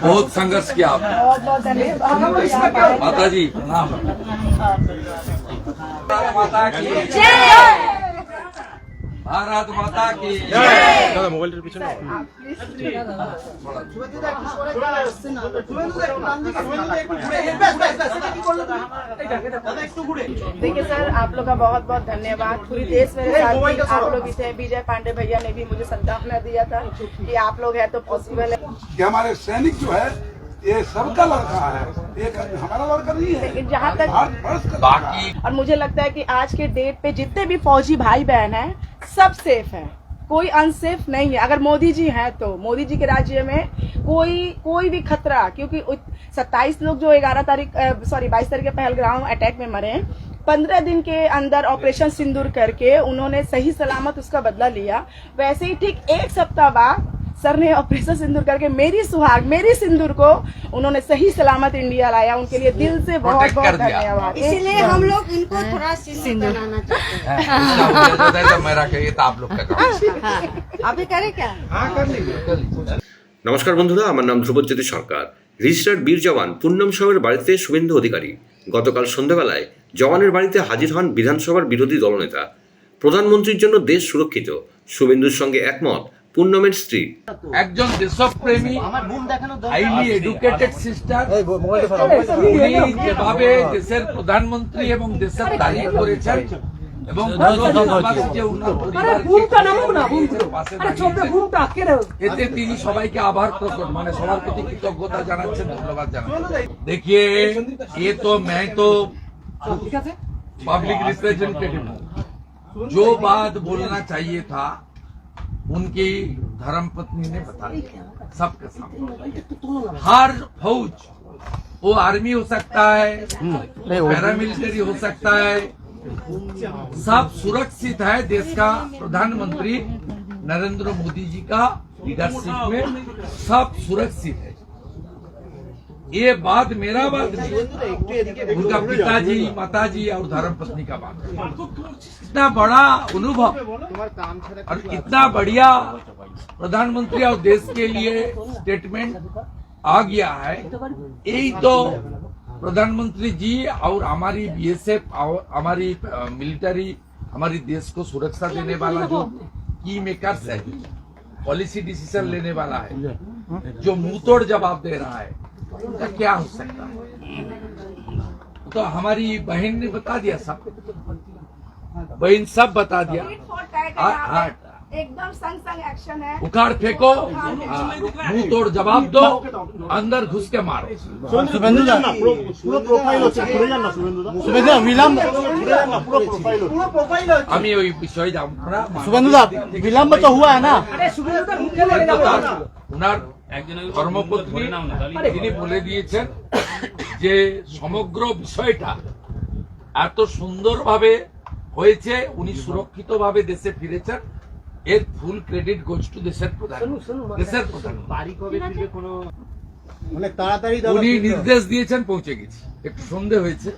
बहुत संघर्ष किया आपने। माता जी प्रणाम। माता की भारत माता की मोबाइल पीछे देखिए सर, आप लोग का बहुत बहुत धन्यवाद। पूरी देश मेरे साथ थी, आप लोग भी थे। विजय पांडे भैया ने भी मुझे सांत्वना दिया था कि आप लोग है तो पॉसिबल है कि हमारे सैनिक जो है ये सबका लड़का है, एक हमारा लड़का नहीं है। लेकिन जहाँ तक बाकी और मुझे लगता है कि आज के डेट पे जितने भी फौजी भाई बहन हैं सब सेफ हैं, कोई अनसेफ नहीं है। अगर मोदी जी हैं तो मोदी जी के राज्य में कोई भी खतरा, क्योंकि 27 लोग जो 22 तारीख के पहलगाम अटैक में मरे, 15 दिन के अंदर ऑपरेशन सिंदूर करके उन्होंने सही सलामत उसका बदला लिया। वैसे ही ठीक एक सप्ताह बाद सर ने ऑपरेशन सिंदूर करके मेरी सुहाग मेरी सिंदूर को उन्होंने सही सलामत इंडिया लाया। उनके लिए दिल से बहुत बहुत धन्यवाद। इसीलिए हम लोग इनको थोड़ा सिंदूर बनाना चाहते हैं। मेरा कहिए तो आप लोग का काम। अभी करें क्या? নমস্কার বন্ধুরা, আমার নাম ধ্রুবজ্যোতি সরকার। রিজিস্টার্ড বীর জওয়ান পূর্ণম সাহের বাড়িতে শুভেন্দু অধিকারী গতকাল সন্ধ্যাবেলায় জওয়ানের বাড়িতে হাজির হন বিধানসভার বিরোধী দলনেতা। প্রধানমন্ত্রীর জন্য দেশ সুরক্ষিত, শুভেন্দুর সঙ্গে একমত পূর্ণমের স্ত্রী। একজন দেশপ্রেমী হাইলি এডুকেটেড সিস্টার, উনি যেভাবে দেশের প্রধানমন্ত্রী এবং দেশের তারিফ করেছেন এবং এতে তিনি সবাইকে আভার প্রকট সবার প্রতি কৃতজ্ঞতা জানাচ্ছেন, ধন্যবাদ জানাচ্ছেন। देखिए ये तो मैं तो पब्लिक रिप्रेजेंटेटिव हूँ, जो बात बोलना चाहिए था उनकी धर्मपत्नी ने बता दिया सबके सामने। हर फौज, वो आर्मी हो सकता है, पैरामिलिट्री हो सकता है, सब सुरक्षित है। देश का प्रधानमंत्री नरेंद्र मोदी जी का लीडरशिप में सब सुरक्षित है। ये बात मेरा बात नहीं, उनका पिताजी माताजी और धर्मपत्नी का बात। इतना बड़ा अनुभव और इतना बढ़िया प्रधानमंत्री और देश के लिए स्टेटमेंट आ गया है। यही तो प्रधानमंत्री जी और हमारी बीएसएफ और हमारी मिलिट्री, हमारी देश को सुरक्षा देने वाला जो की मेकर्स है, पॉलिसी डिसीजन लेने वाला है, जो मुंहतोड़ जवाब दे रहा है, उनका क्या हो सकता है? तो हमारी बहन ने बता दिया, सब बहन सब बता दिया। एकदम संग एक्शन है। उखाड़ फेंको, मुंह तोड़ जवाब दो, अंदर घुस के मारो। আমি ওই বিষয়ে যাব না। শুভেন্দুদা, বিলম্ব তো হুয়া না। ওনার ধর্মপত্নী তিনি বলে দিয়েছেন যে সমগ্র বিষয়টা এত সুন্দরভাবে হয়েছে, উনি সুরক্ষিতভাবে দেশে ফিরেছেন, এর ফুল ক্রেডিট গোজ টু দেশের প্রধান। অনেক তাড়াতাড়ি উনি নির্দেশ দিয়েছেন, পৌঁছে গেছি। একটু সন্ধে হয়েছে।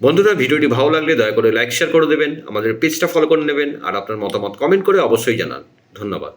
বন্ধুরা, ভিডিওটি ভালো লাগলে দয়া করে লাইক শেয়ার করে দেবেন, আমাদের পেজটা ফলো করে নেবেন আর আপনার মতামত কমেন্ট করে অবশ্যই জানান। ধন্যবাদ।